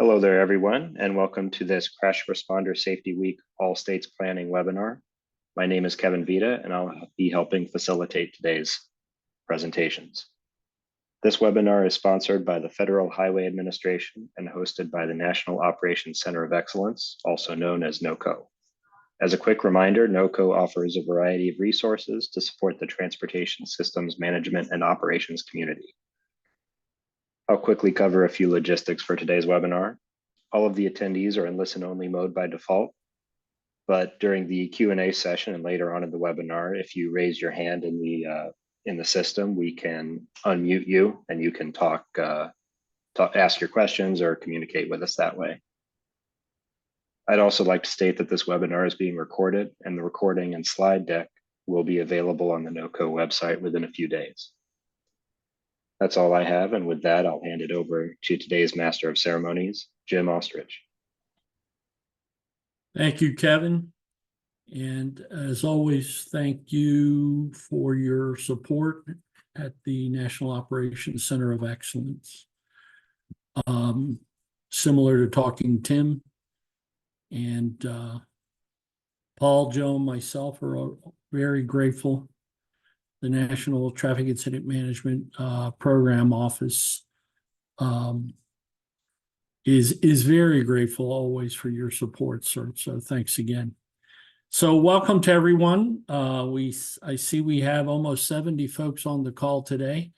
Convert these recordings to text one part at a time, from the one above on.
Hello there, everyone, and welcome to this Crash Responder Safety Week All States Planning webinar. My name is Kevin Vita, and I'll be helping facilitate today's presentations. This webinar is sponsored by the Federal Highway Administration and hosted by the National Operations Center of Excellence, also known as NOCO. As a quick reminder, NOCO offers a variety of resources to support the transportation systems management and operations community. I'll quickly cover a few logistics for today's webinar. All of the attendees are in listen-only mode by default, but during the Q&A session and later on in the webinar, if you raise your hand in the system, we can unmute you and you can ask your questions or communicate with us that way. I'd also like to state that this webinar is being recorded, and the recording and slide deck will be available on the NOCO website within a few days. That's all I have, and with that, I'll hand it over to today's Master of Ceremonies, Jim Ostrich. Thank you, Kevin. And as always, thank you for your support at the National Operations Center of Excellence. Similar to Talking Tim and Paul, Joe, and myself are very grateful. The National Traffic Incident Management Program Office is very grateful always for your support, sir. So thanks again. So welcome to everyone. I see we have almost 70 folks on the call today,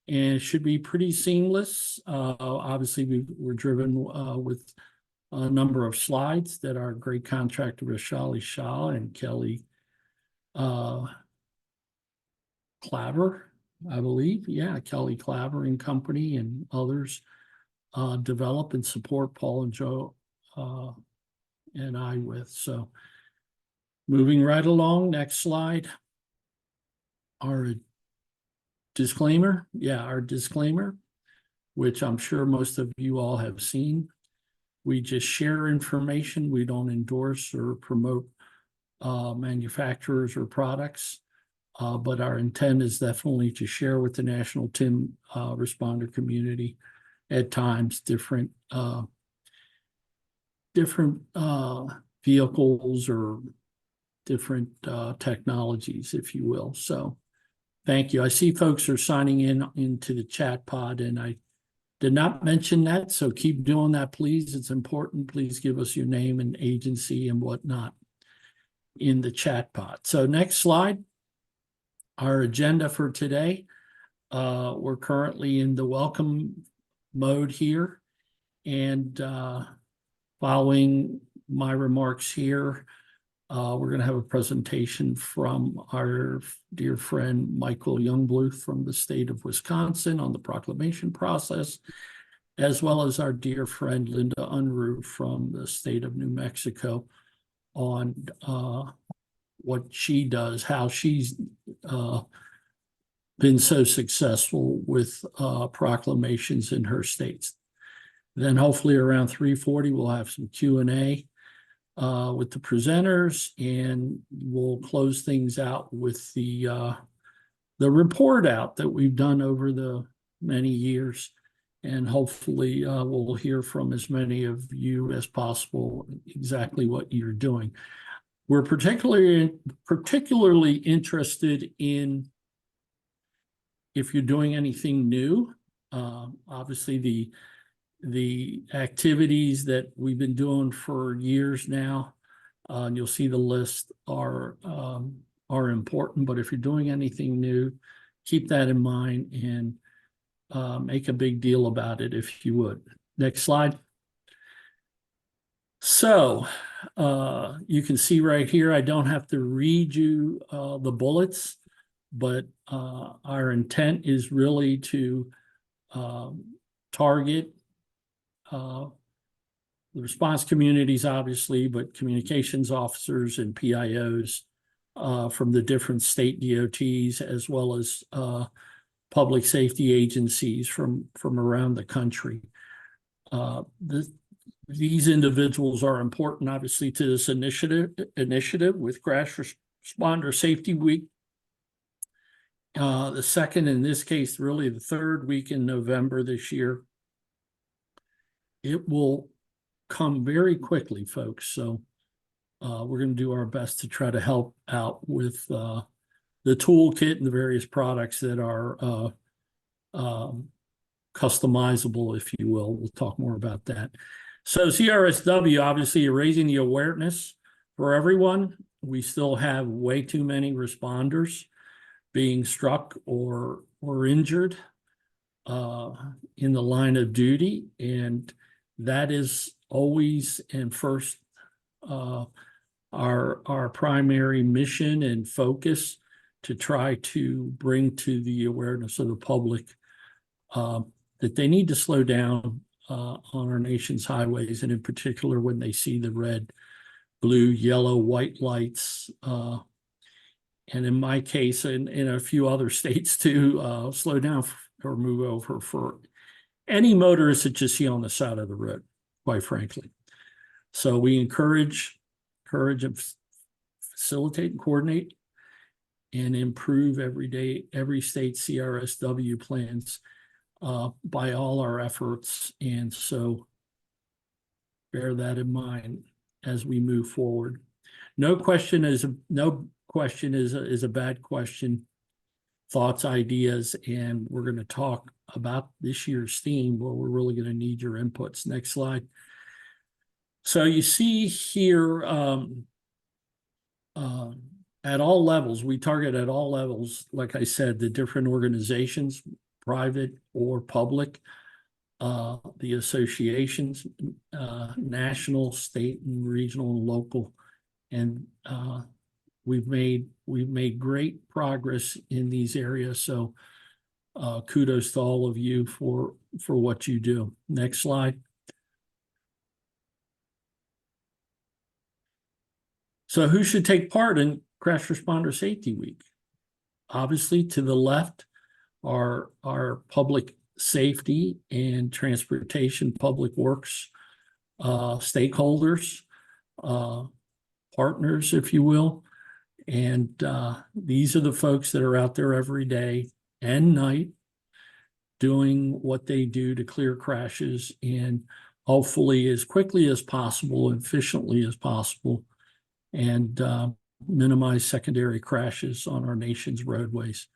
and it should be pretty seamless. Obviously, we're driven with a number of slides that our great contractor Vishali Shah and Kelly Claver, I believe. Yeah, Kelly Claver and Company and others develop and support Paul and Joe and I with. So moving right along, next slide. Our disclaimer. Yeah, our disclaimer, which I'm sure most of you all have seen. We just share information. We don't endorse or promote manufacturers or products. But our intent is definitely to share with the National TIM responder community at times different vehicles or different technologies, if you will. So thank you. I see folks are signing into the chat pod, and I did not mention that, so keep doing that, please. It's important. Please give us your name and agency and whatnot in the chat pod. So next slide. Our agenda for today, we're currently in the welcome mode here, and following my remarks here, we're going to have a presentation from our dear friend Michael Youngbluth from the state of Wisconsin on the proclamation process, as well as our dear friend Linda Unruh from the state of New Mexico on what she does, how she's been so successful with proclamations in her states. Then hopefully around 3:40, we'll have some Q&A with the presenters, and we'll close things out with the report out that we've done over the many years. And hopefully we'll hear from as many of you as possible exactly what you're doing. We're particularly interested in if you're doing anything new. Obviously, the activities that we've been doing for years now, and you'll see the list, are important. But if you're doing anything new, keep that in mind and make a big deal about it if you would. Next slide. So you can see right here, I don't have to read you the bullets, but our intent is really to target the response communities, obviously, but communications officers and PIOs from the different state DOTs, as well as public safety agencies from around the country. These individuals are important, obviously, to this initiative with Crash Responder Safety Week. The second, in this case, really the third week in November this year. it will come very quickly, folks. So we're going to do our best to try to help out with the toolkit and the various products that are customizable, if you will. We'll talk more about that. So CRSW, obviously, raising the awareness for everyone. We still have way too many responders being struck or injured in the line of duty, and that is always and first our primary mission and focus, to try to bring to the awareness of the public that they need to slow down on our nation's highways, and in particular when they see the red, blue, yellow, white lights. And in my case, and in a few other states too, slow down or move over for any motorist that you see on the side of the road, quite frankly. So we encourage and facilitate and coordinate and improve every state CRSW plans by all our efforts. And so bear that in mind as we move forward. No question is a bad question. Thoughts, ideas, and we're going to talk about this year's theme where we're really going to need your inputs. Next slide. So you see here at all levels, we target at all levels, like I said, the different organizations, private or public, the associations, national, state, and regional and local. And we've made great progress in these areas. So kudos to all of you for what you do. Next slide. So who should take part in Crash Responder Safety Week? Obviously, to the left are our public safety and transportation, public works stakeholders, partners, if you will. And these are the folks that are out there every day and night doing what they do to clear crashes, and hopefully as quickly as possible, efficiently as possible, and minimize secondary crashes on our nation's roadways.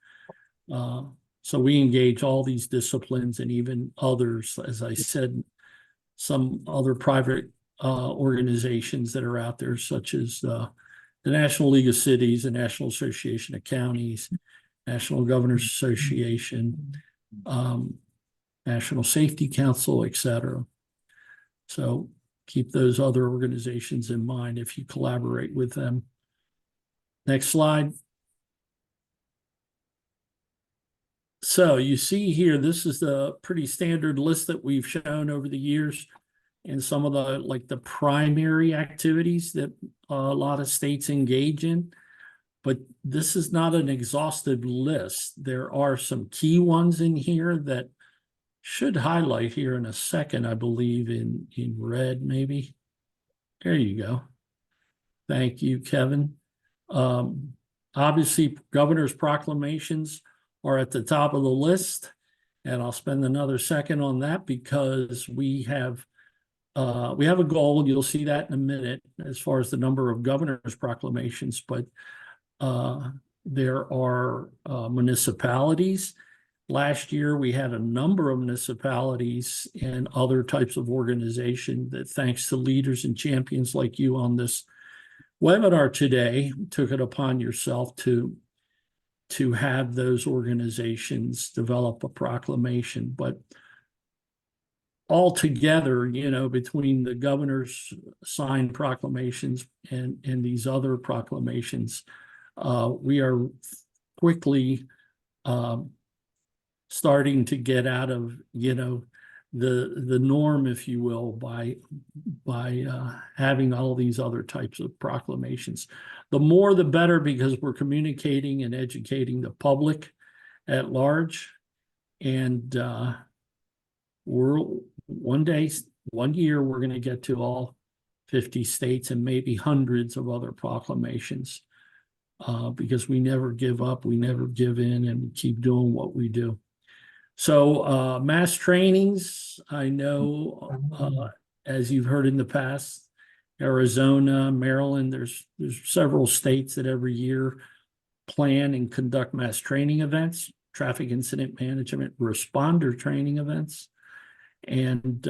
So we engage all these disciplines and even others, as I said, some other private organizations that are out there, such as the National League of Cities, the National Association of Counties, National Governors Association, National Safety Council, etc. So keep those other organizations in mind if you collaborate with them. Next slide. So you see here, this is the pretty standard list that we've shown over the years, and some of the primary activities that a lot of states engage in. But this is not an exhaustive list. There are some key ones in here that should highlight here in a second, I believe in red, maybe. There you go. Thank you, Kevin. Obviously, governor's proclamations are at the top of the list, and I'll spend another second on that because we have a goal. You'll see that in a minute as far as the number of governor's proclamations, but there are municipalities. Last year, we had a number of municipalities and other types of organization that, thanks to leaders and champions like you on this webinar today, took it upon yourself to have those organizations develop a proclamation. But altogether, between the governor's signed proclamations and these other proclamations, we are quickly starting to get out of the norm, if you will, by having all these other types of proclamations. The more the better, because we're communicating and educating the public at large. And we're one year we're going to get to all 50 states and maybe hundreds of other proclamations, because we never give up, we never give in, and we keep doing what we do. So mass trainings, I know, as you've heard in the past, Arizona, Maryland, there's several states that every year plan and conduct mass training events, traffic incident management, responder training events. And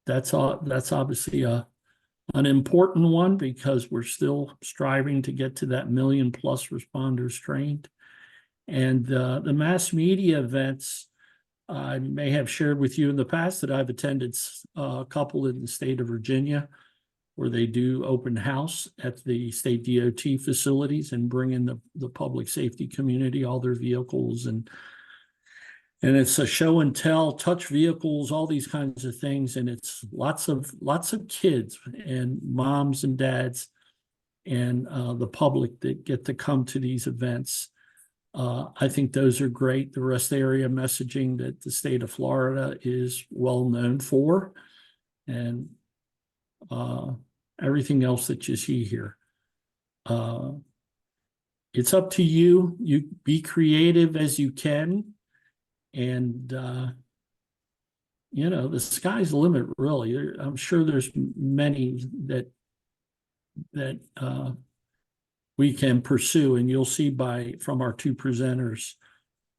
that's obviously an important one because we're still striving to get to that 1,000,000+ responders trained. And the mass media events, I may have shared with you in the past that I've attended a couple in the state of Virginia where they do open house at the state DOT facilities and bring in the public safety community, all their vehicles, and it's a show and tell, touch vehicles, all these kinds of things, and it's lots of kids and moms and dads and the public that get to come to these events. I think those are great. The rest area messaging that the state of Florida is well known for, and everything else that you see here. It's up to you. You be creative as you can, and the sky's the limit, really. I'm sure there's many that we can pursue, and you'll see from our two presenters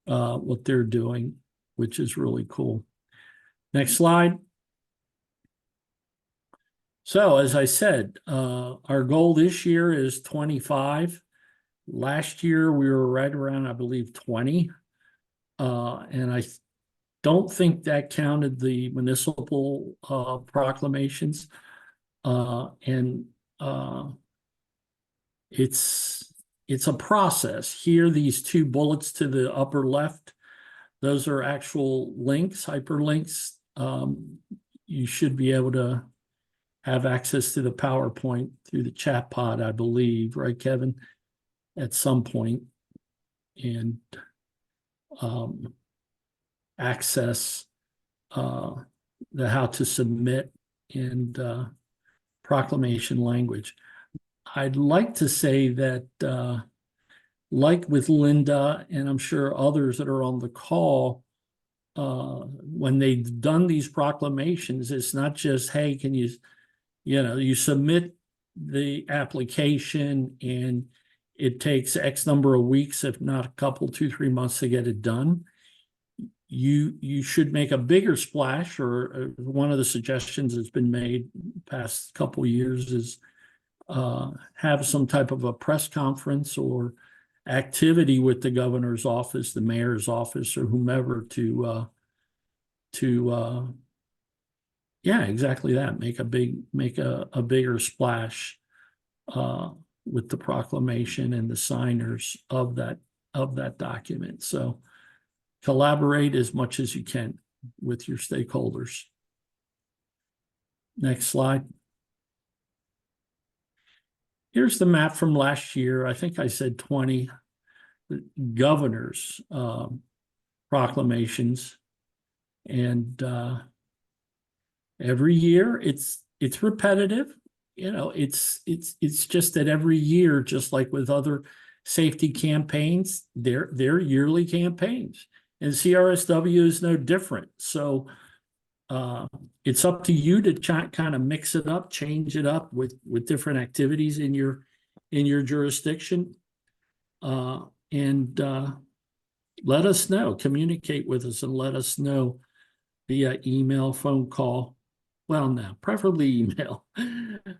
what they're doing, which is really cool. Next slide. So as I said, our goal this year is 25. Last year we were right around, I believe, 20. And I don't think that counted the municipal proclamations. It's a process. Here, these two bullets to the upper left, those are actual links, hyperlinks. You should be able to have access to the PowerPoint through the chat pod, I believe, right, Kevin, at some point, and access the how to submit and proclamation language. I'd like to say that, like with Linda, and I'm sure others that are on the call, when they've done these proclamations, it's not just, hey, can you submit the application and it takes X number of weeks, if not a couple, 2-3 months to get it done. You should make a bigger splash, or one of the suggestions that's been made past couple of years is have some type of a press conference or activity with the governor's office, the mayor's office, or whomever to yeah, exactly that. Make a bigger splash with the proclamation and the signers of that document. So collaborate as much as you can with your stakeholders. Next slide. Here's the map from last year. I think I said 20 governors proclamations, and every year it's repetitive. It's just that every year, just like with other safety campaigns, they're yearly campaigns, and CRSW is no different. So it's up to you to kind of mix it up, change it up with different activities in your jurisdiction, and let us know. Communicate with us and let us know via email, phone call. Well, now, preferably email.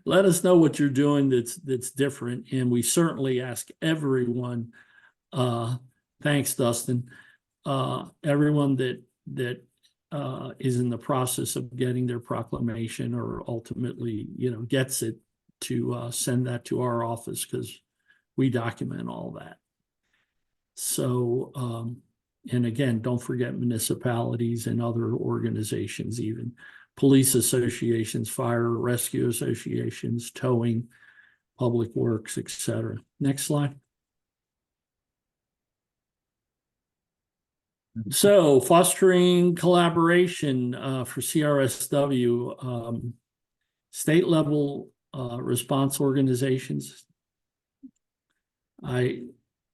Let us know what you're doing that's different, and we certainly ask everyone. Thanks, Dustin. Everyone that is in the process of getting their proclamation or ultimately, gets it, to send that to our office, because we document all that. So, and again, don't forget municipalities and other organizations, even police associations, fire rescue associations, towing, public works, etc. Next slide. So fostering collaboration for CRSW, state level response organizations. I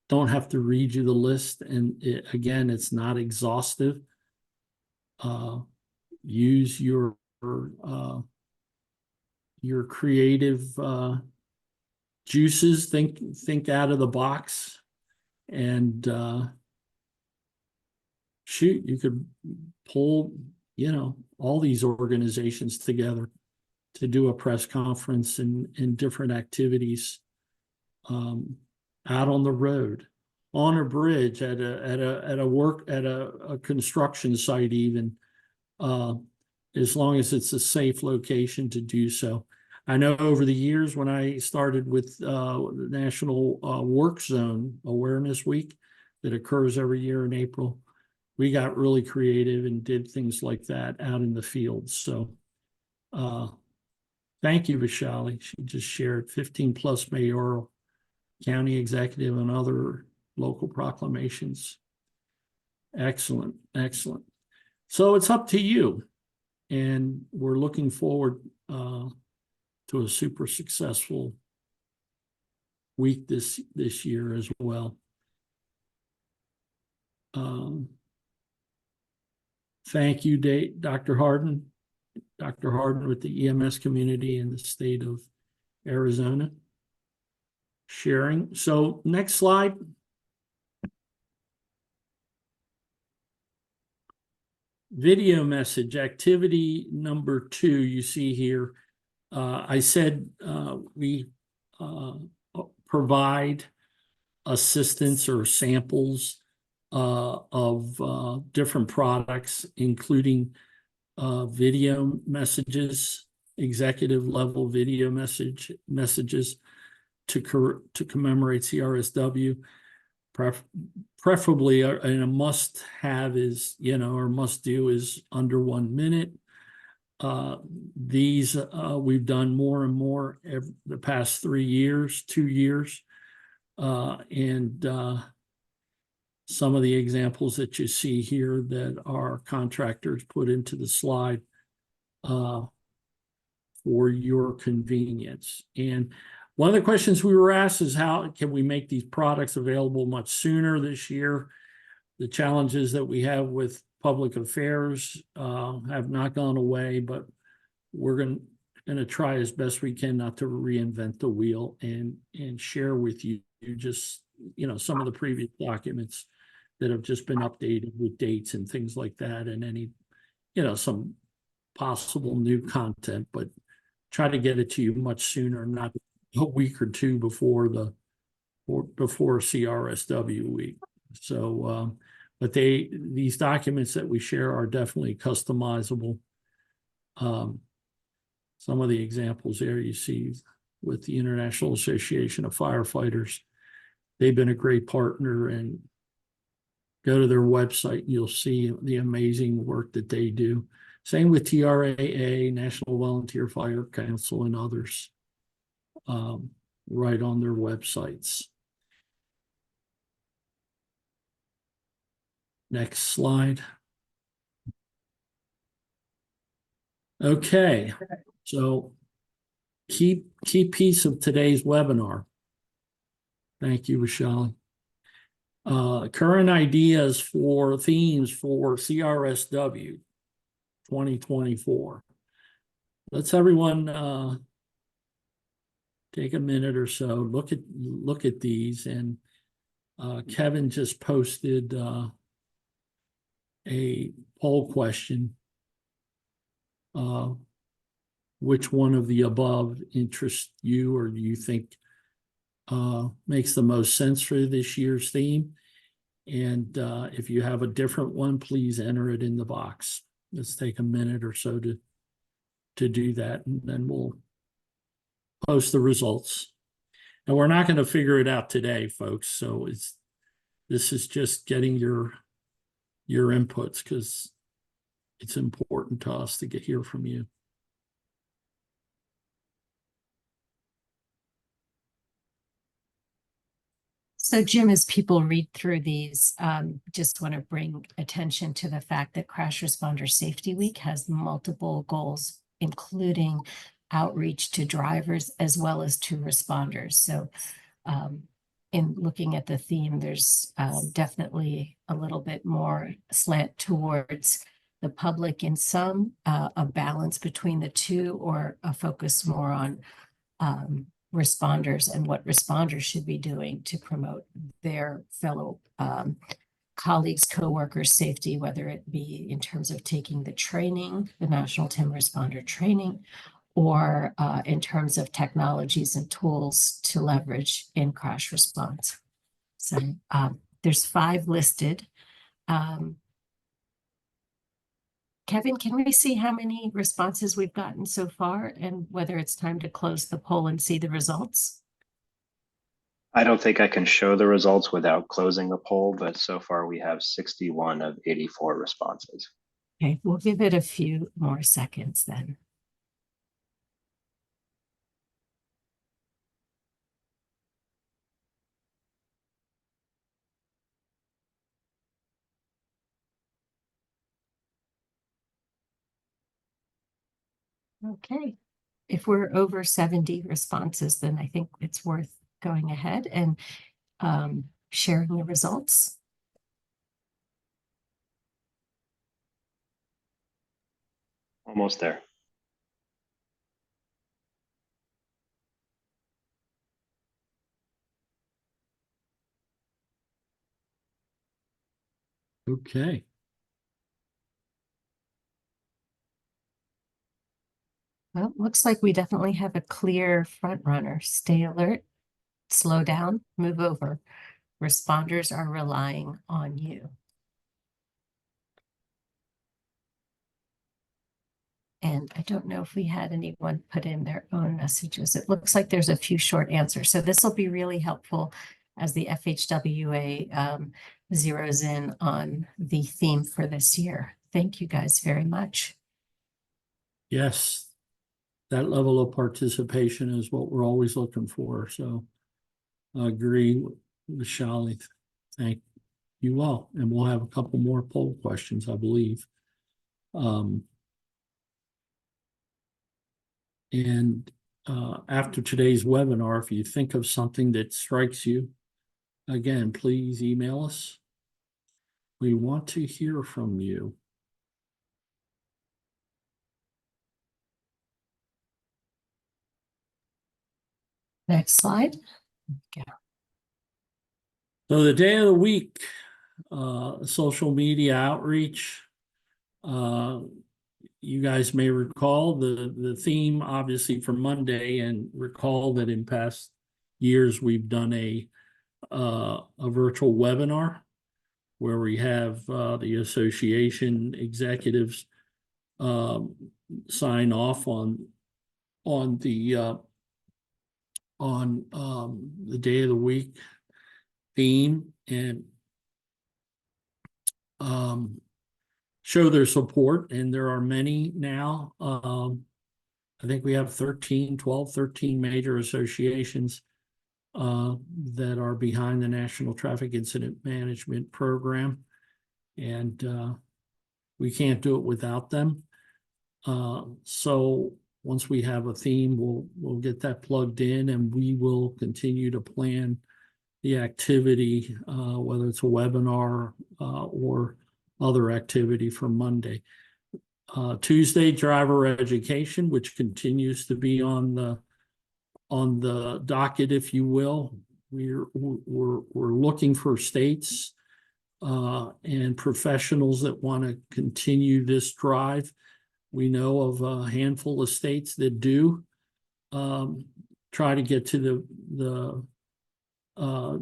don't have to read you the list, and again, it's not exhaustive. use your creative juices, think out of the box, and shoot, you could pull, all these organizations together to do a press conference and different activities out on the road, on a bridge, at a construction site, even, as long as it's a safe location to do so. I know over the years when I started with the National Work Zone Awareness Week that occurs every year in April, we got really creative and did things like that out in the field. So thank you, Vishali. She just shared 15 plus mayoral, county executive, and other local proclamations. Excellent, excellent. So it's up to you. And we're looking forward to a super successful week this year as well. Thank you, Dr. Harden. Dr. Harden with the EMS community in the state of Arizona. Sharing. So next slide. Video message, activity number 2, you see here. I said we provide assistance or samples of different products, including video messages, executive level video messages to commemorate CRSW. Preferably, and a must have is, or must do is under 1 minute. These we've done more and more the past 2 years. And some of the examples that you see here that our contractors put into the slide for your convenience. And one of the questions we were asked is, how can we make these products available much sooner this year? The challenges that we have with public affairs have not gone away, but we're going to try as best we can not to reinvent the wheel and share with you just, some of the previous documents that have just been updated with dates and things like that, and any, some possible new content, but try to get it to you much sooner, not a week or 2 before CRSW week. So, but these documents that we share are definitely customizable. Some of the examples there you see with the International Association of Firefighters, they've been a great partner, and go to their website and you'll see the amazing work that they do. Same with TRAA, National Volunteer Fire Council, and others, right on their websites. Next slide. Okay, so key piece of today's webinar. Thank you, Vishali. Current ideas for themes for CRSW 2024. Let's everyone take a minute or so, look at these. And Kevin just posted a poll question. Which one of the above interests you, or do you think makes the most sense for this year's theme? And if you have a different one, please enter it in the box. Let's take a minute or so to do that, and then we'll post the results. And we're not going to figure it out today, folks. So this is just getting your inputs, because it's important to us to hear from you. So, Jim, as people read through these, just want to bring attention to the fact that Crash Responder Safety Week has multiple goals, including outreach to drivers as well as to responders. So in looking at the theme, there's definitely a little bit more slant towards the public in some, a balance between the two, or a focus more on responders and what responders should be doing to promote their fellow colleagues, coworkers' safety, whether it be in terms of taking the training, the National Timber Responder Training, or in terms of technologies and tools to leverage in crash response. So there's 5 listed. Kevin, can we see how many responses we've gotten so far and whether it's time to close the poll and see the results? I don't think I can show the results without closing the poll, but so far we have 61 of 84 responses. Okay, we'll give it a few more seconds then. Okay, if we're over 70 responses, then I think it's worth going ahead and sharing the results. Almost there. Okay. Well, looks like we definitely have a clear front runner. Stay alert, slow down, move over. Responders are relying on you. And I don't know if we had anyone put in their own messages. It looks like there's a few short answers. So this will be really helpful as the FHWA zeroes in on the theme for this year. Thank you guys very much. Yes, that level of participation is what we're always looking for. So I agree with Shali. Thank you all. And we'll have a couple more poll questions, I believe. And after today's webinar, if you think of something that strikes you, again, please email us. We want to hear from you. Next slide. Okay. So the day of the week, social media outreach. You guys may recall the theme, obviously, for Monday, and recall that in past years we've done a virtual webinar where we have the association executives sign off on the day of the week theme and show their support. And there are many now. I think we have 13 major associations that are behind the National Traffic Incident Management Program. And we can't do it without them. So once we have a theme, we'll get that plugged in, and we will continue to plan the activity, whether it's a webinar or other activity for Monday. Tuesday, driver education, which continues to be on the docket, if you will. We're looking for states and professionals that want to continue this drive. We know of a handful of states that do try to get to the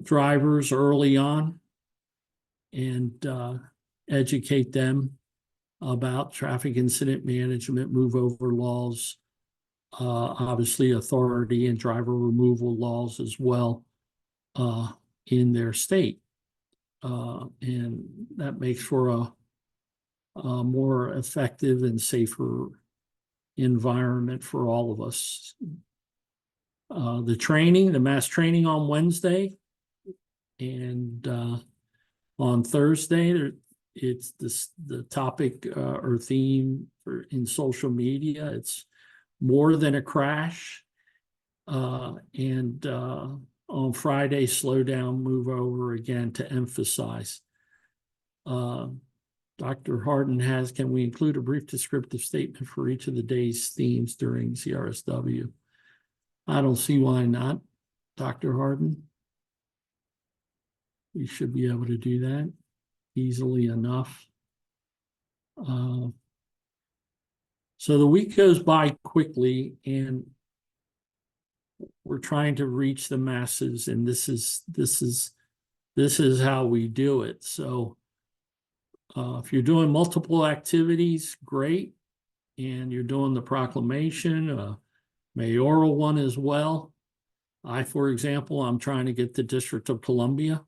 drivers early on and educate them about traffic incident management, move over laws, obviously authority and driver removal laws as well in their state. And that makes for a more effective and safer environment for all of us. The mass training on Wednesday, and on Thursday, it's the topic or theme in social media. It's more than a crash. And on Friday, slow down, move over, again, to emphasize. Dr. Harden has, can we include a brief descriptive statement for each of the day's themes during CRSW? I don't see why not, Dr. Harden. We should be able to do that easily enough. So the week goes by quickly, and we're trying to reach the masses, and this is how we do it. So if you're doing multiple activities, great, and you're doing the proclamation, mayoral one as well. For example, I'm trying to get the District of Columbia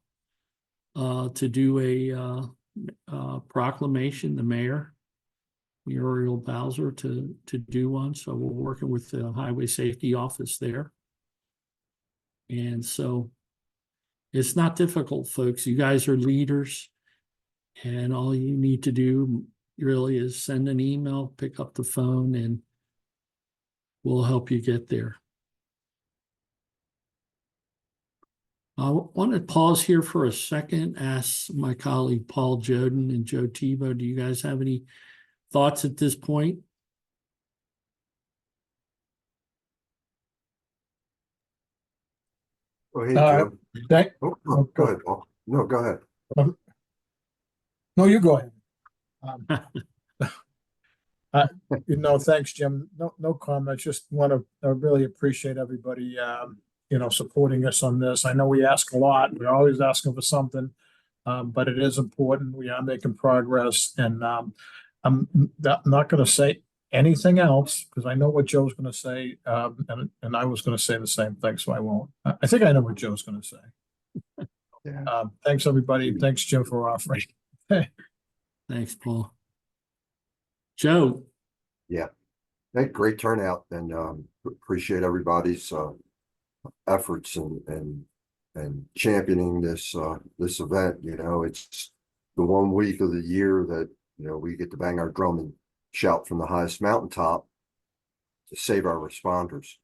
to do a proclamation, the mayor, Muriel Bowser, to do one. So we're working with the Highway Safety Office there. And so it's not difficult, folks. You guys are leaders, and all you need to do really is send an email, pick up the phone, and we'll help you get there. I want to pause here for a second, ask my colleague Paul Joden and Joe Tebow, do you guys have any thoughts at this point? Oh, hey, Joe. Go Go ahead, Paul. No, go ahead. No, you go ahead. Thanks, Jim. No comments. Just want to really appreciate everybody, supporting us on this. I know we ask a lot. We're always asking for something, but it is important. We are making progress, and I'm not going to say anything else because I know what Joe's going to say, and I was going to say the same thing, so I won't. I think I know what Joe's going to say. Yeah. Thanks, everybody. Thanks, Jim, for offering. Thanks, Paul. Joe. Yeah. Hey, great turnout, and appreciate everybody's efforts and championing this event. It's the 1 week of the year that we get to bang our drum and shout from the highest mountaintop to save our responders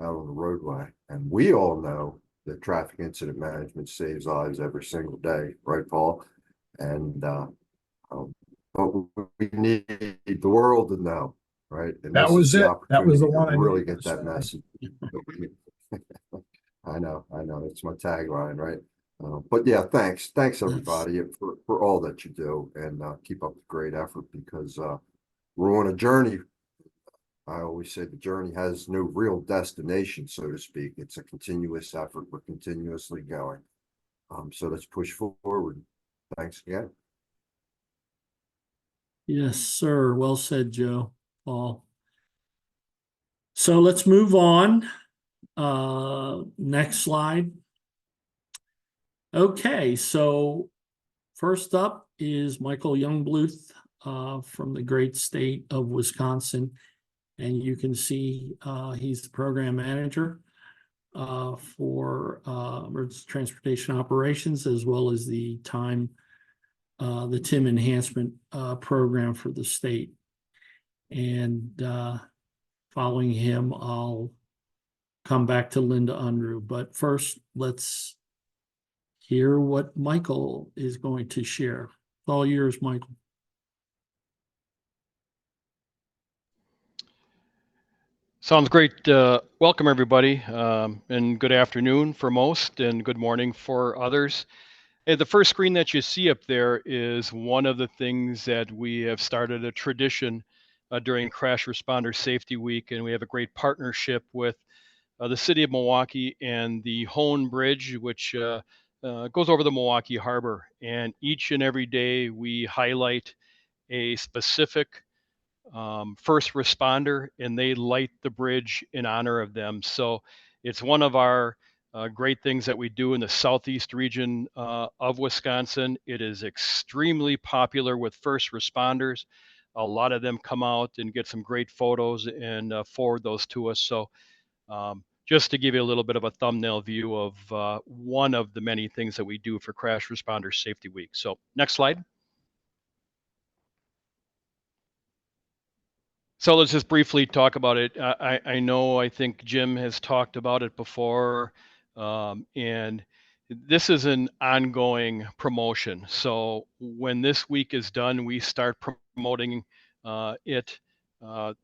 out on the roadway. And we all know that traffic incident management saves lives every single day, right, Paul? And but we need the world to know, right? And That was it. That was the one I really needed get to that say. message. I know, it's my tagline, right? But yeah, thanks everybody for all that you do, and keep up the great effort, because we're on a journey. I always say the journey has no real destination, so to speak. It's a continuous effort. We're continuously going. So let's push forward. Thanks again. Yes, sir. Well said, Joe. Paul. So let's move on. Next slide. Okay, so first up is Michael Youngbluth from the great state of Wisconsin. And you can see he's the program manager for emergency transportation operations, as well as the TIM enhancement program for the state. And following him, I'll come back to Linda Unruh. But first, let's hear what Michael is going to share. All yours, Michael. Sounds great. Welcome, everybody, and good afternoon for most, and good morning for others. The first screen that you see up there is one of the things that we have started a tradition during Crash Responder Safety Week, and we have a great partnership with the city of Milwaukee and the Hone Bridge, which goes over the Milwaukee Harbor. And each and every day we highlight a specific first responder, and they light the bridge in honor of them. So it's one of our great things that we do in the southeast region of Wisconsin. It is extremely popular with first responders. A lot of them come out and get some great photos and forward those to us. So just to give you a little bit of a thumbnail view of one of the many things that we do for Crash Responder Safety Week. So next slide. So let's just briefly talk about it. I think Jim has talked about it before, and this is an ongoing promotion. So when this week is done, we start promoting it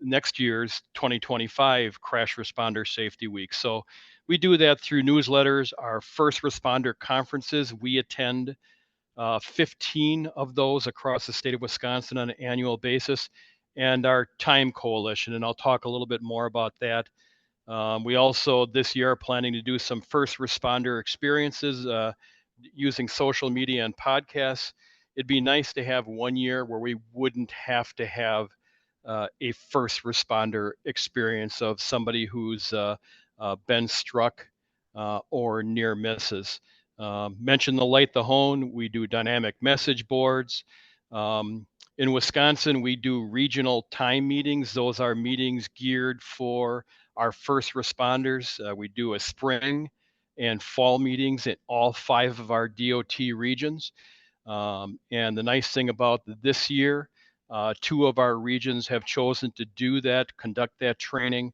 next year's 2025 Crash Responder Safety Week. So we do that through newsletters, our first responder conferences. We attend 15 of those across the state of Wisconsin on an annual basis, and our Time Coalition, and I'll talk a little bit more about that. We also this year are planning to do some first responder experiences using social media and podcasts. It'd be nice to have one year where we wouldn't have to have a first responder experience of somebody who's been struck or near misses. Mention the light the hone. We do dynamic message boards. In Wisconsin, we do regional time meetings. Those are meetings geared for our first responders. We do a spring and fall meetings in all 5 of our DOT regions. And the nice thing about this year, 2 of our regions have chosen to do that, conduct that training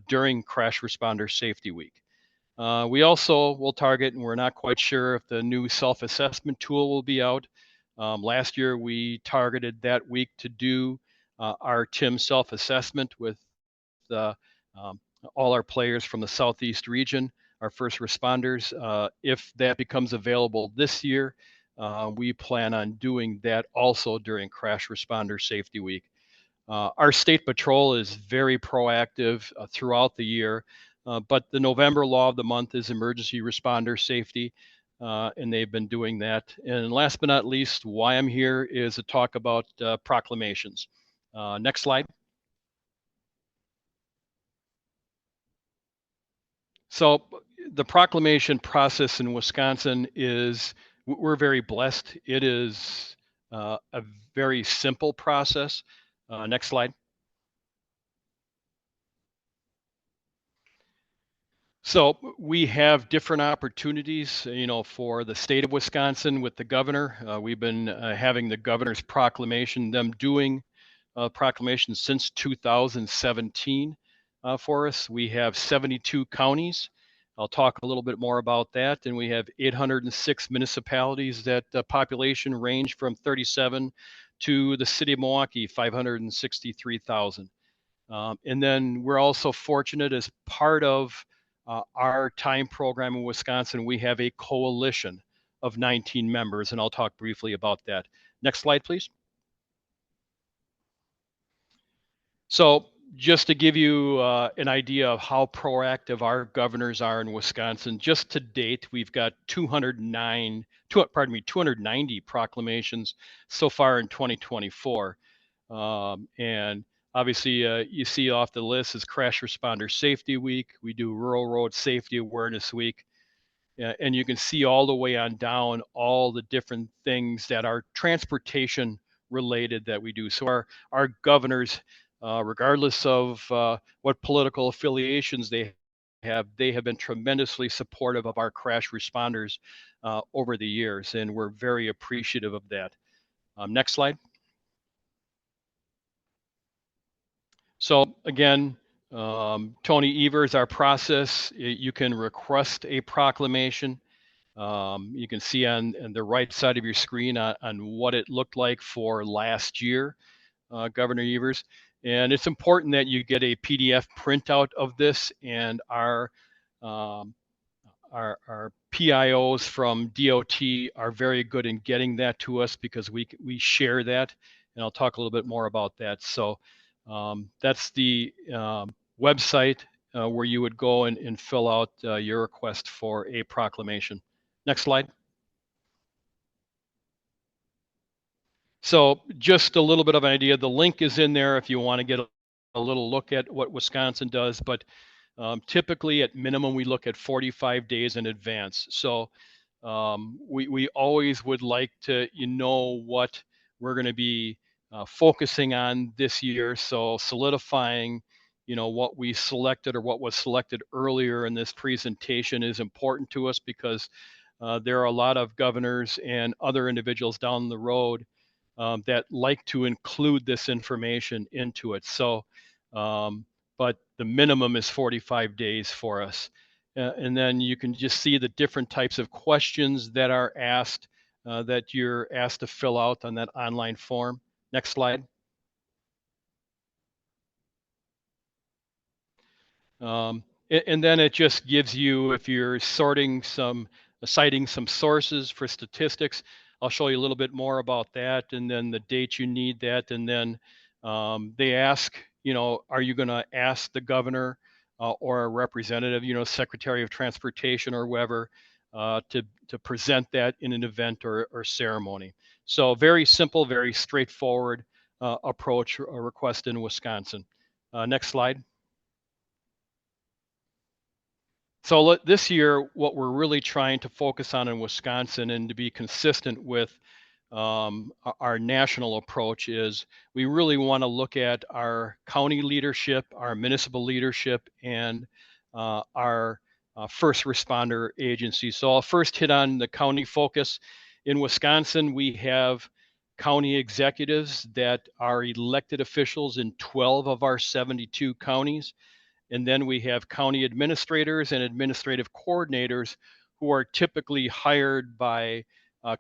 during Crash Responder Safety Week. We also will target, and we're not quite sure if the new self-assessment tool will be out. Last year, we targeted that week to do our TIM self-assessment with all our players from the Southeast region, our first responders. If that becomes available this year, we plan on doing that also during Crash Responder Safety Week. Our state patrol is very proactive throughout the year, but the November law of the month is emergency responder safety, and they've been doing that. And last but not least, why I'm here is to talk about proclamations. Next slide. So the proclamation process in Wisconsin is, we're very blessed. It is a very simple process. Next slide. So we have different opportunities, for the state of Wisconsin with the governor. We've been having the governor's proclamation, them doing proclamations since 2017 for us. We have 72 counties. I'll talk a little bit more about that. And we have 806 municipalities that population range from 37 to the city of Milwaukee, 563,000. And then we're also fortunate as part of our time program in Wisconsin, we have a coalition of 19 members, and I'll talk briefly about that. Next slide, please. So just to give you an idea of how proactive our governors are in Wisconsin, just to date, we've got 290 proclamations so far in 2024. And obviously, you see off the list is Crash Responder Safety Week. We do Rural Road Safety Awareness Week. And you can see all the way on down all the different things that are transportation related that we do. So our governors, regardless of what political affiliations they have been tremendously supportive of our crash responders over the years, and we're very appreciative of that. Next slide. So again, Tony Evers, our process, you can request a proclamation. You can see on the right side of your screen on what it looked like for last year, Governor Evers. And it's important that you get a PDF printout of this, and our PIOs from DOT are very good in getting that to us because we share that, and I'll talk a little bit more about that. So that's the website where you would go and fill out your request for a proclamation. Next slide. So just a little bit of an idea. The link is in there if you want to get a little look at what Wisconsin does, but typically at minimum, we look at 45 days in advance. So we always would like to, what we're going to be focusing on this year. So solidifying, what we selected or what was selected earlier in this presentation is important to us because there are a lot of governors and other individuals down the road that like to include this information into it. So, but the minimum is 45 days for us. and then you can just see the different types of questions that are asked, that you're asked to fill out on that online form. Next slide. And then it just gives you, if you're citing some sources for statistics, I'll show you a little bit more about that, and then the date you need that, and then they ask, are you going to ask the governor or a representative, Secretary of Transportation or whoever, to present that in an event or ceremony. So very simple, very straightforward approach or request in Wisconsin. Next slide. So this year, what we're really trying to focus on in Wisconsin, and to be consistent with our national approach, is we really want to look at our county leadership, our municipal leadership, and our first responder agencies. So I'll first hit on the county focus. In Wisconsin, we have county executives that are elected officials in 12 of our 72 counties. And then we have county administrators and administrative coordinators who are typically hired by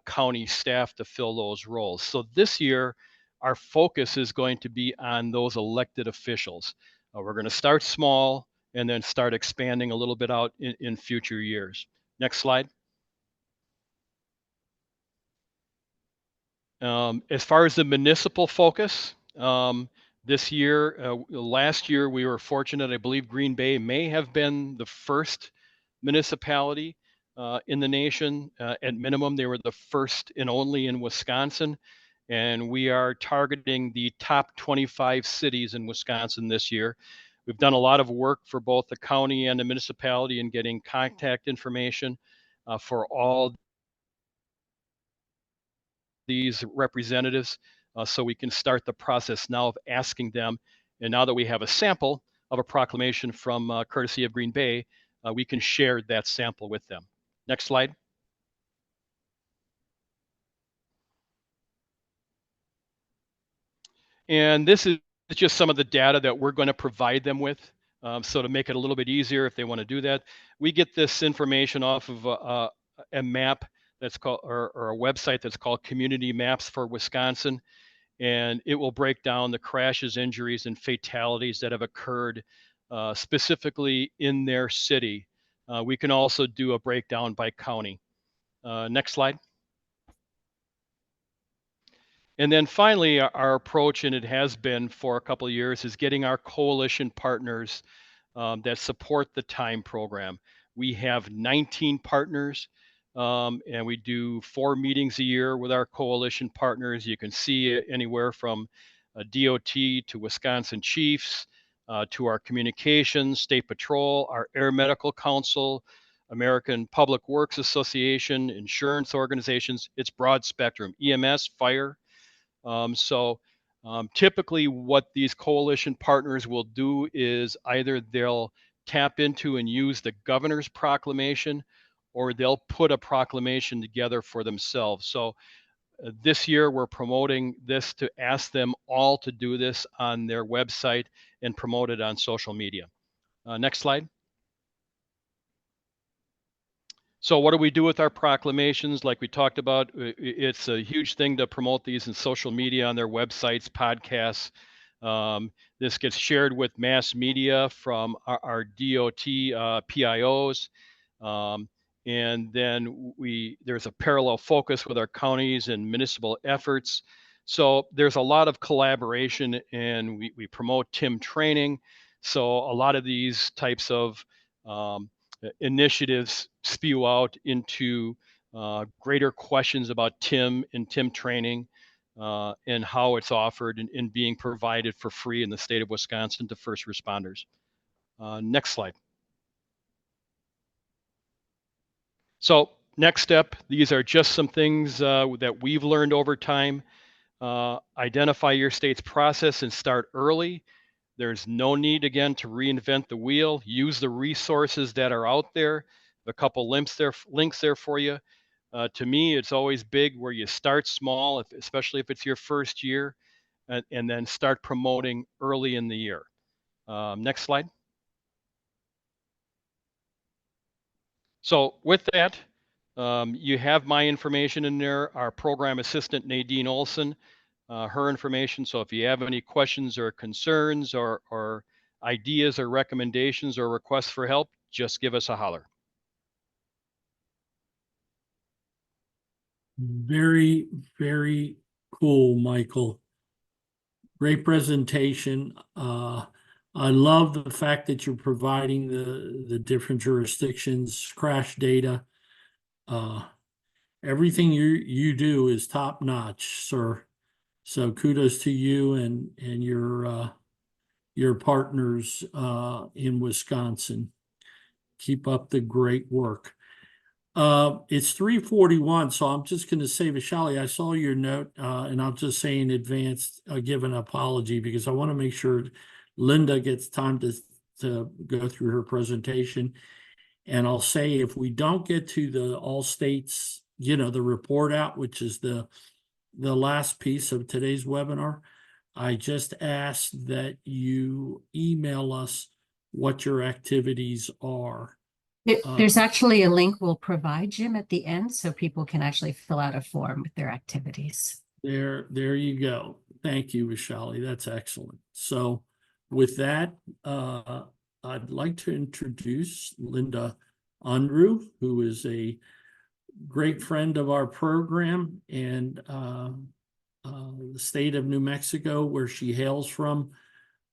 county staff to fill those roles. So this year, our focus is going to be on those elected officials. We're going to start small and then start expanding a little bit out in future years. Next slide. As far as the municipal focus, this year, last year, we were fortunate. I believe Green Bay may have been the first municipality in the nation. At minimum, they were the first and only in Wisconsin. And we are targeting the top 25 cities in Wisconsin this year. We've done a lot of work for both the county and the municipality in getting contact information for all these representatives, so we can start the process now of asking them. And now that we have a sample of a proclamation from courtesy of Green Bay, we can share that sample with them. Next slide. And this is just some of the data that we're going to provide them with. So to make it a little bit easier if they want to do that, we get this information off of a map that's called, or a website that's called Community Maps for Wisconsin. And it will break down the crashes, injuries, and fatalities that have occurred specifically in their city. We can also do a breakdown by county. Next slide. And then finally, our approach, and it has been for a couple of years, is getting our coalition partners that support the TIME program. We have 19 partners, and we do 4 meetings a year with our coalition partners. You can see anywhere from DOT to Wisconsin Chiefs, to our communications, State Patrol, our Air Medical Council, American Public Works Association, insurance organizations. It's broad spectrum, EMS, fire. Typically what these coalition partners will do is either they'll tap into and use the governor's proclamation, or they'll put a proclamation together for themselves. So this year we're promoting this to ask them all to do this on their website and promote it on social media. Next slide. So what do we do with our proclamations? Like we talked about, it's a huge thing to promote these in social media, on their websites, podcasts. This gets shared with mass media from our DOT PIOs. And then there's a parallel focus with our counties and municipal efforts. So there's a lot of collaboration, and we promote TIM training. So a lot of these types of initiatives spew out into greater questions about TIM and TIM training, and how it's offered and being provided for free in the state of Wisconsin to first responders. Next slide. So next step, these are just some things that we've learned over time. Identify your state's process and start early. There's no need, again, to reinvent the wheel. Use the resources that are out there. A couple links there for you. To me, it's always big where you start small, especially if it's your first year, and then start promoting early in the year. Next slide. So with that, you have my information in there, our program assistant, Nadine Olson, her information. So if you have any questions or concerns or ideas or recommendations or requests for help, just give us a holler. Very, very cool, Michael. Great presentation. I love the fact that you're providing the different jurisdictions crash data. Everything you do is top notch, sir. So kudos to you and your partners in Wisconsin. Keep up the great work. It's 3:41, so I'm just going to say, Vishali, I saw your note, and I'll just say in advance, give an apology because I want to make sure Linda gets time to go through her presentation. And I'll say if we don't get to the all states, the report out, which is the last piece of today's webinar, I just ask that you email us what your activities are. There's actually a link we'll provide, Jim, at the end, so people can actually fill out a form with their activities. There you go. Thank you, Vishali. That's excellent. So with that, I'd like to introduce Linda Unruh, who is a great friend of our program and the state of New Mexico, where she hails from.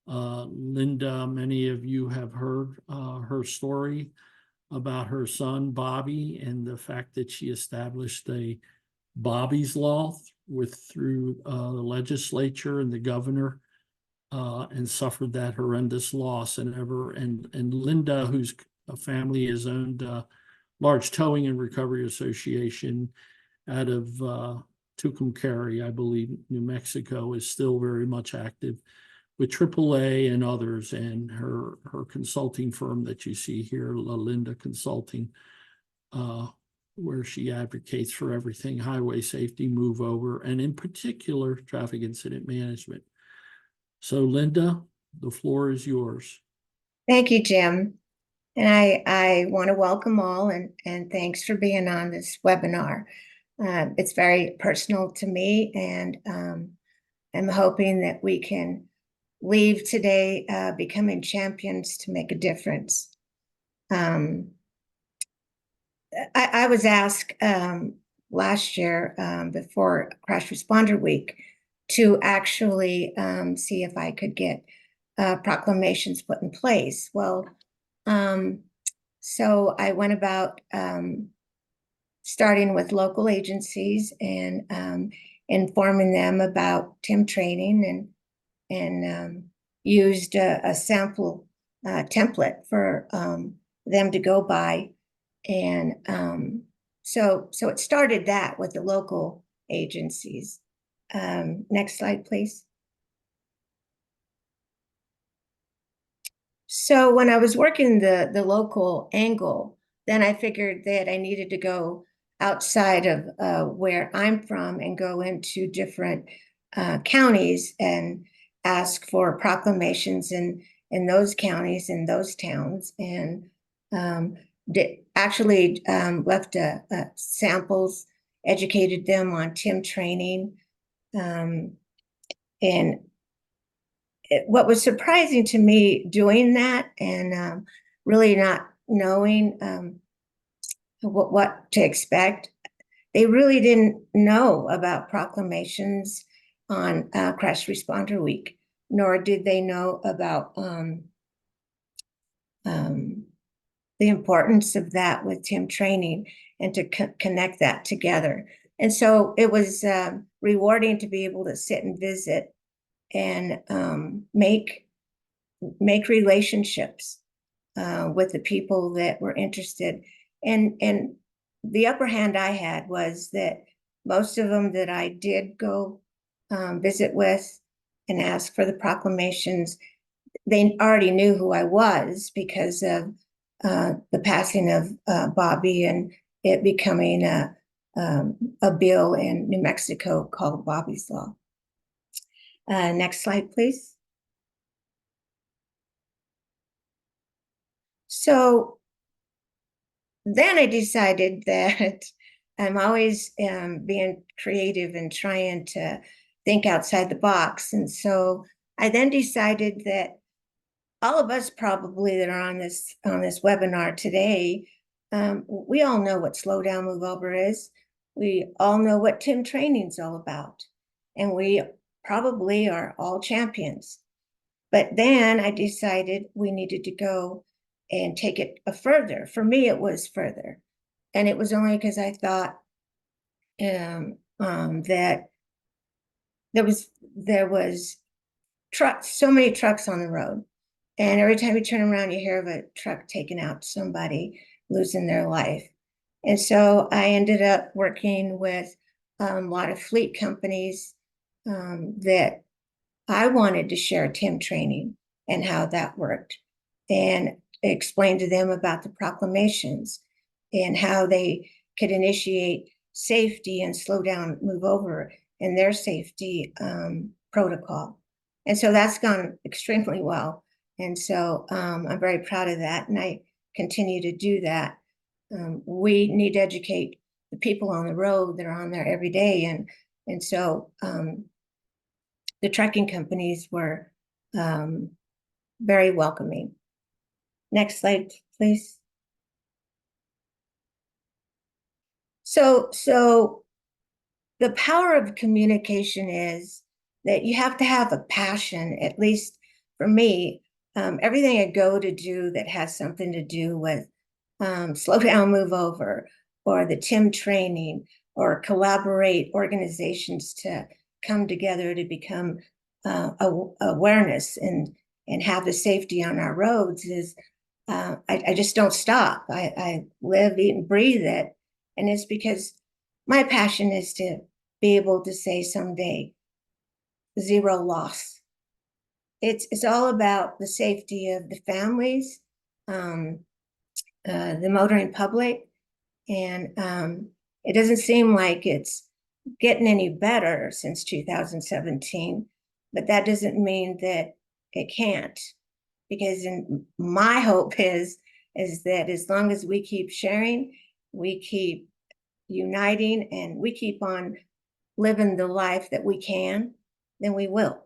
Linda, many of you have heard her story about her son, Bobby, and the fact that she established a Bobby's Law through the legislature and the governor, and suffered that horrendous loss. And Linda, whose family has owned a large towing and recovery association out of Tucumcari, I believe, New Mexico, is still very much active with AAA and others, and her consulting firm that you see here, La Linda Consulting, where she advocates for everything highway safety, move over, and in particular, traffic incident management. So Linda, the floor is yours. Thank you, Jim. And I want to welcome all and thanks for being on this webinar. It's very personal to me, and I'm hoping that we can leave today becoming champions to make a difference. I was asked last year before Crash Responder Week to actually see if I could get proclamations put in place. Well, so I went about starting with local agencies and informing them about TIM training and used a sample template for them to go by. And so it started that with the local agencies. Next slide, please. So when I was working the local angle, then I figured that I needed to go outside of where I'm from and go into different counties and ask for proclamations in those counties, in those towns, and actually left samples, educated them on TIM training, and what was surprising to me doing that and really not knowing what to expect, they really didn't know about proclamations on Crash Responder Week, nor did they know about the importance of that with TIM training and to connect that together. And so it was rewarding to be able to sit and visit and make relationships with the people that were interested. And the upper hand I had was that most of them that I did go visit with and ask for the proclamations, they already knew who I was because of the passing of Bobby and it becoming a bill in New Mexico called Bobby's Law. Next slide, please. So then I decided that I'm always being creative and trying to think outside the box. And so I then decided that all of us probably that are on this webinar today, we all know what slow down, move over is. We all know what TIM training is all about. And we probably are all champions. But then I decided we needed to go and take it further. For me, it was further. And it was only because I thought that there was trucks, so many trucks on the road. And every time you turn around, you hear of a truck taking out somebody, losing their life. And so I ended up working with a lot of fleet companies that I wanted to share TIM training and how that worked, and explain to them about the proclamations and how they could initiate safety and slow down, move over in their safety protocol. And so that's gone extremely well. And so I'm very proud of that, and I continue to do that. We need to educate the people on the road that are on there every day, and so the trucking companies were very welcoming. Next slide, please. So the power of communication is that you have to have a passion, at least for me. Everything I go to do that has something to do with slow down, move over, or the TIM training, or collaborate organizations to come together to become awareness and have the safety on our roads is I just don't stop. I live, eat, and breathe it. And it's because my passion is to be able to say someday, zero loss. It's all about the safety of the families, the motoring public, and it doesn't seem like it's getting any better since 2017, but that doesn't mean that it can't, because my hope is that as long as we keep sharing, we keep uniting, and we keep on living the life that we can, then we will.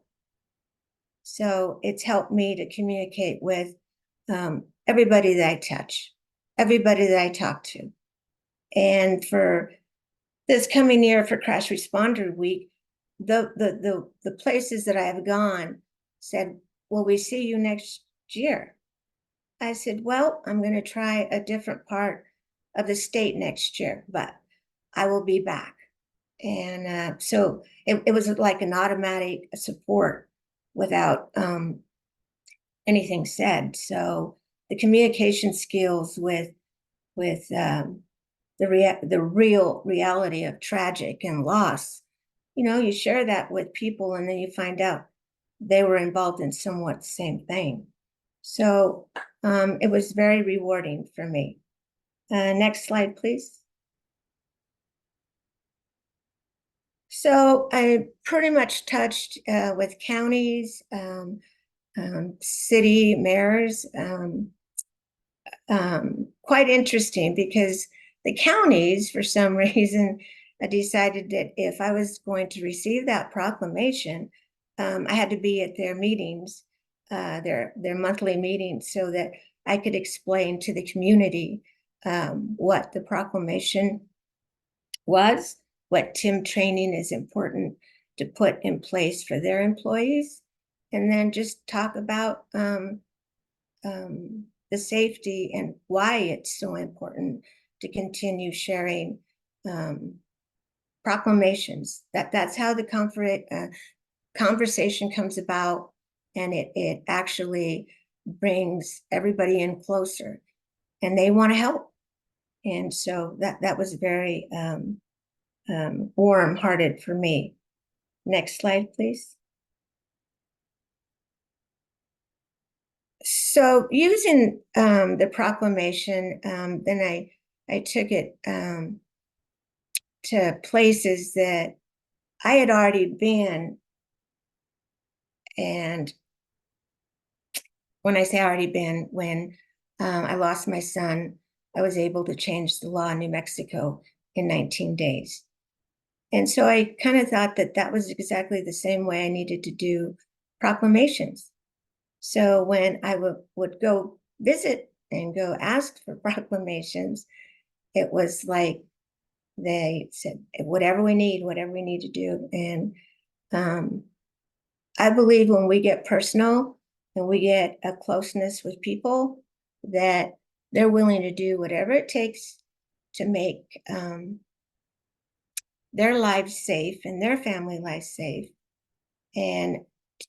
So it's helped me to communicate with everybody that I touch, everybody that I talk to. And for this coming year for Crash Responder Week, the places that I have gone said, "Will we see you next year?" I said, "Well, I'm going to try a different part of the state next year, but I will be back." And so it was like an automatic support without anything said. So the communication skills with the real reality of tragic and loss, you share that with people, and then you find out they were involved in somewhat the same thing. So it was very rewarding for me. Next slide, please. So I pretty much touched with counties, city mayors. Quite interesting, because the counties, for some reason, decided that if I was going to receive that proclamation, I had to be at their meetings, their monthly meetings, so that I could explain to the community what the proclamation was, what TIM training is important to put in place for their employees, and then just talk about the safety and why it's so important to continue sharing proclamations. That's how the conversation comes about, and it actually brings everybody in closer, and they want to help. And so that was very warm-hearted for me. Next slide, please. So using the proclamation, then I took it to places that I had already been. And when I say already been, when I lost my son I was able to change the law in New Mexico in 19 days. And so I kind of thought that that was exactly the same way I needed to do proclamations. So when I would go visit and go ask for proclamations, it was like they said, whatever we need to do. And I believe when we get personal and we get a closeness with people, that they're willing to do whatever it takes to make their lives safe and their family life safe, and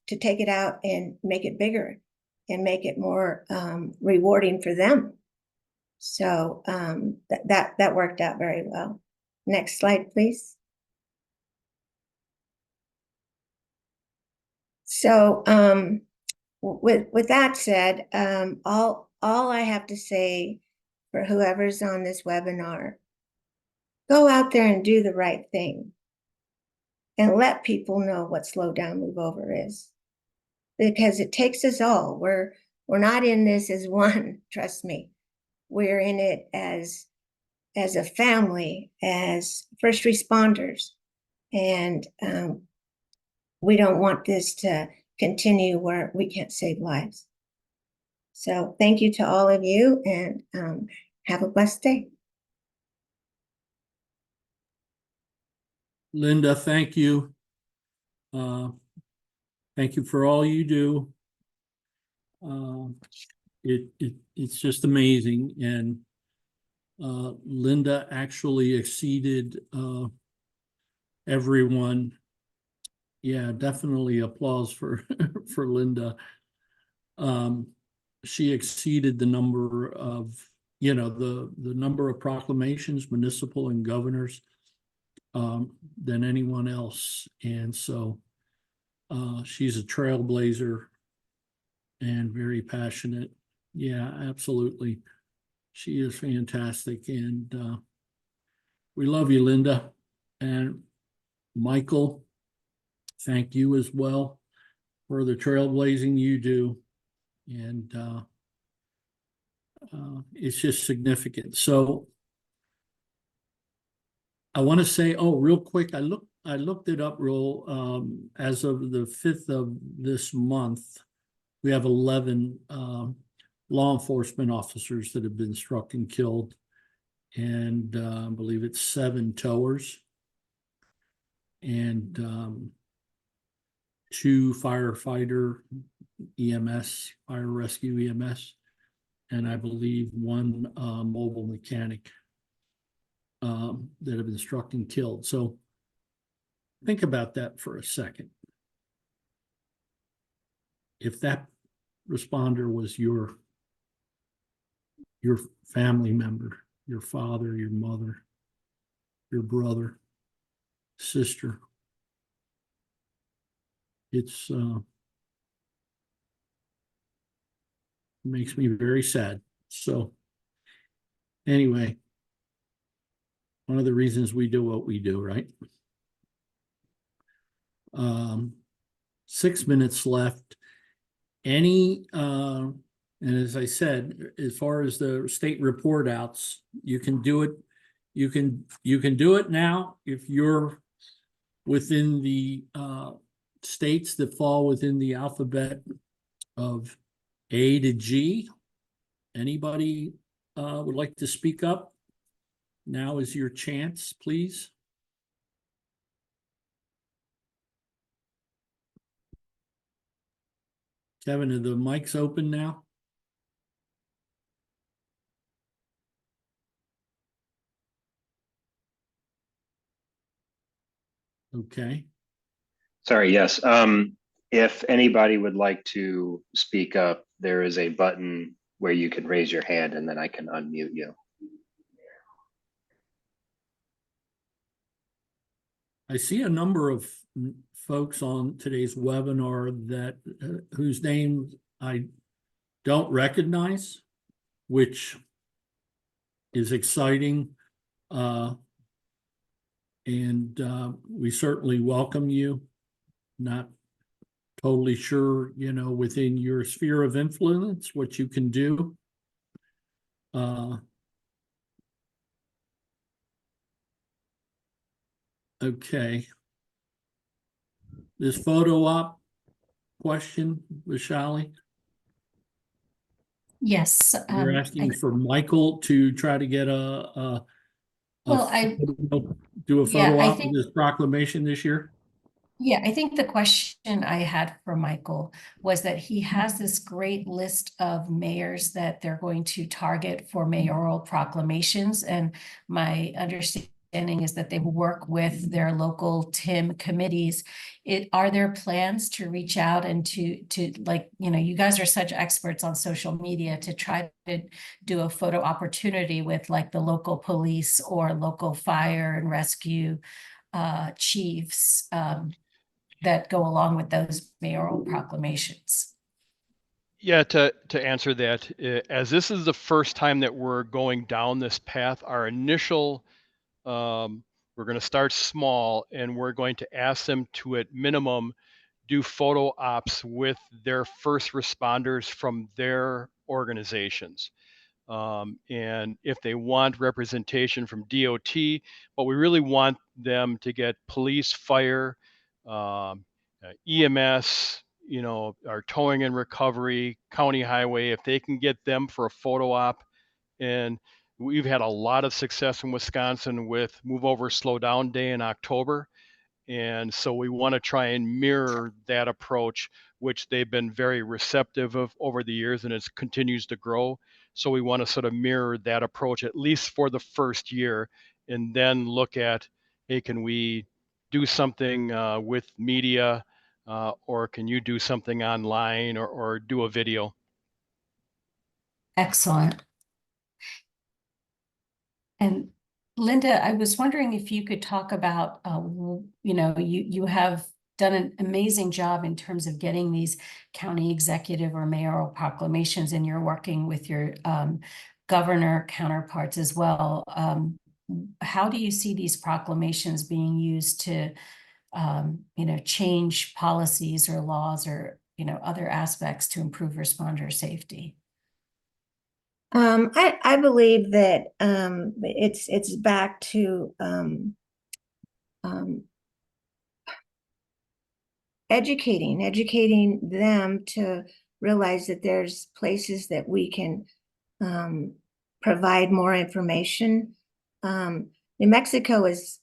to take it out and make it bigger and make it more rewarding for them. So that worked out very well. Next slide, please. So with that said, all I have to say for whoever's on this webinar, go out there and do the right thing and let people know what slow down, move over is, because it takes us all. We're not in this as one, trust me. We're in it as a family, as first responders, and we don't want this to continue where we can't save lives. So thank you to all of you, and have a blessed day. Linda, thank you. Thank you for all you do. It's just amazing. And Linda actually exceeded everyone. Yeah, definitely applause for for Linda. She exceeded the number of, the number of proclamations, municipal and governors, than anyone else. And so she's a trailblazer and very passionate. Yeah, absolutely. She is fantastic. And we love you, Linda. And Michael, thank you as well for the trailblazing you do. And it's just significant. So I want to say, real quick, I looked it up as of the 5th of this month, we have 11 law enforcement officers that have been struck and killed, and I believe it's 7 towers and 2 firefighter EMS, fire rescue EMS, and I believe 1 mobile mechanic that have been struck and killed. So think about that for a second. If that responder was your family member, your father, your mother, your brother, sister, it's makes me very sad. So anyway, one of the reasons we do what we do, right? 6 minutes left. And as I said, as far as the state report outs, you can do it. You can do it now if you're within the states that fall within the alphabet of A to G. Anybody would like to speak up? Now is your chance, please. Kevin, are the mics open now? Okay. Sorry, yes. If anybody would like to speak up, there is a button where you can raise your hand and then I can unmute you. I see a number of folks on today's webinar that whose names I don't recognize, which is exciting. And we certainly welcome you. Not totally sure, within your sphere of influence, what you can do. Okay. This photo op question, Vishali, Yes. you're asking for Michael to try to get Well, I do a yeah, photo I op think of this proclamation this year? Yeah, I think the question I had for Michael was that he has this great list of mayors that they're going to target for mayoral proclamations. And my understanding is that they will work with their local TIM committees. Are there plans to reach out and to like, you guys are such experts on social media, to try to do a photo opportunity with like the local police or local fire and rescue chiefs that go along with those mayoral proclamations? Yeah, to answer that, as this is the first time that we're going down this path, our initial, we're going to start small, and we're going to ask them to, at minimum, do photo ops with their first responders from their organizations. And if they want representation from DOT, but we really want them to get police, fire, EMS, our towing and recovery, county highway, if they can get them for a photo op. And we've had a lot of success in Wisconsin with Move Over, Slow Down Day in October. And so we want to try and mirror that approach, which they've been very receptive of over the years, and it continues to grow. So we want to sort of mirror that approach, at least for the first year, and then look at, hey, can we do something with media, or can you do something online, or do a video? Excellent. And Linda, I was wondering if you could talk about, you have done an amazing job in terms of getting these county executive or mayoral proclamations, and you're working with your governor counterparts as well. How do you see these proclamations being used to, change policies or laws or, other aspects to improve responder safety? I believe that it's back to educating them to realize that there's places that we can provide more information. New Mexico is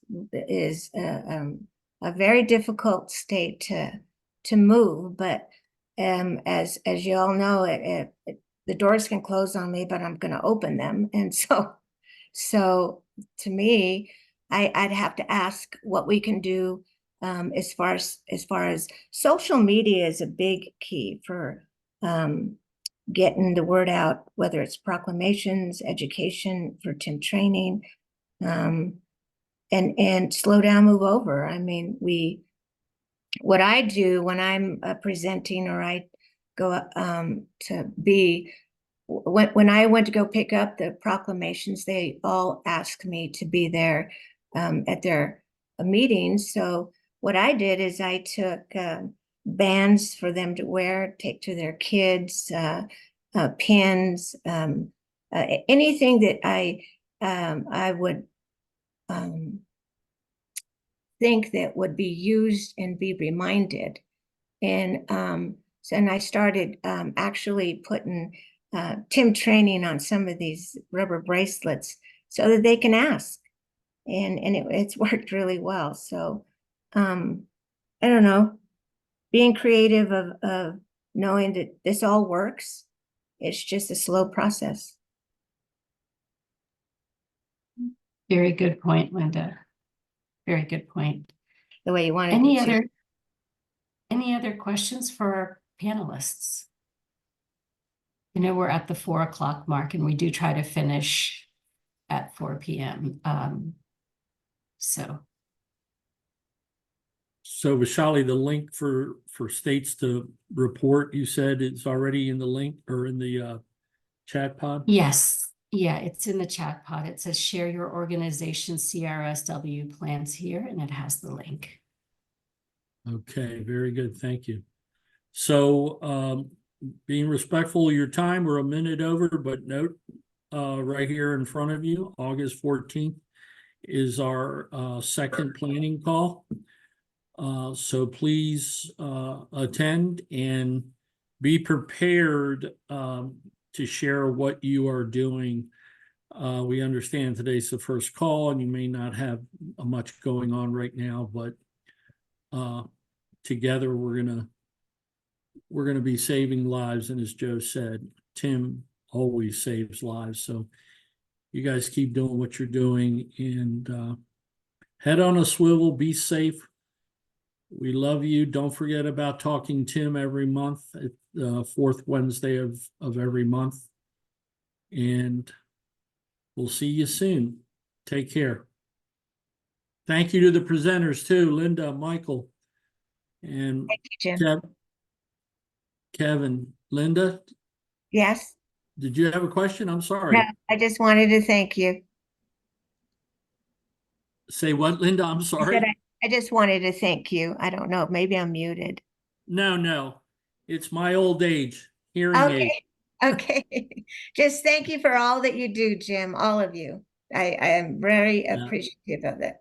a very difficult state to move, but as you all know, the doors can close on me, but I'm going to open them, and so to me, I'd have to ask what we can do as far as social media is a big key for getting the word out, whether it's proclamations, education for TIM training, and slow down, move over. I mean, what I do when I'm presenting, or I go to be, when I went to go pick up the proclamations, they all asked me to be there at their meetings. So what I did is I took bands for them to wear, take to their kids, pins, anything that I would think that would be used and be reminded. And I started actually putting TIM training on some of these rubber bracelets so that they can ask, and it's worked really well. So I don't know, being creative of knowing that this all works. It's just a slow process. Very good point, Linda. Very good point. The way you want it. Any other questions for our panelists? We're at the 4 o'clock mark, and we do try to finish at 4 p.m. So Vishali, the link for states to report, you said it's already in the link or in the chat pod? yes. Yeah, it's in the chat pod. It says share your organization CRSW plans here, and it has the link. Okay, very good. Thank you. So being respectful of your time, we're a minute over, but note right here in front of you, August 14th is our second planning call. So please attend and be prepared to share what you are doing. We understand today's the first call and you may not have much going on right now, but together we're gonna be saving lives. And as Joe said, Tim always saves lives. So you guys keep doing what you're doing and head on a swivel, be safe. We love you. Don't forget about Talking Tim every month at the fourth Wednesday of every month. And we'll see you soon. Take care. Thank you to the presenters too, Linda, Michael, and Thank you, Jim. Kevin. Linda, Yes, did you have a question? I'm no, sorry. I just wanted to thank you. Say what, Linda? I'm I sorry. said I just wanted to thank you. I don't know, maybe I'm muted. No. It's my old age, hearing aid. Okay, okay. Just thank you for all that you do, Jim, all of you. I am very Yeah. appreciative of it.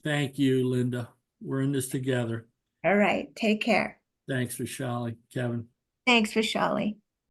Thank you, Linda. We're in this together. All right, take care. Thanks, Vishali, Kevin. Thanks, Vishali.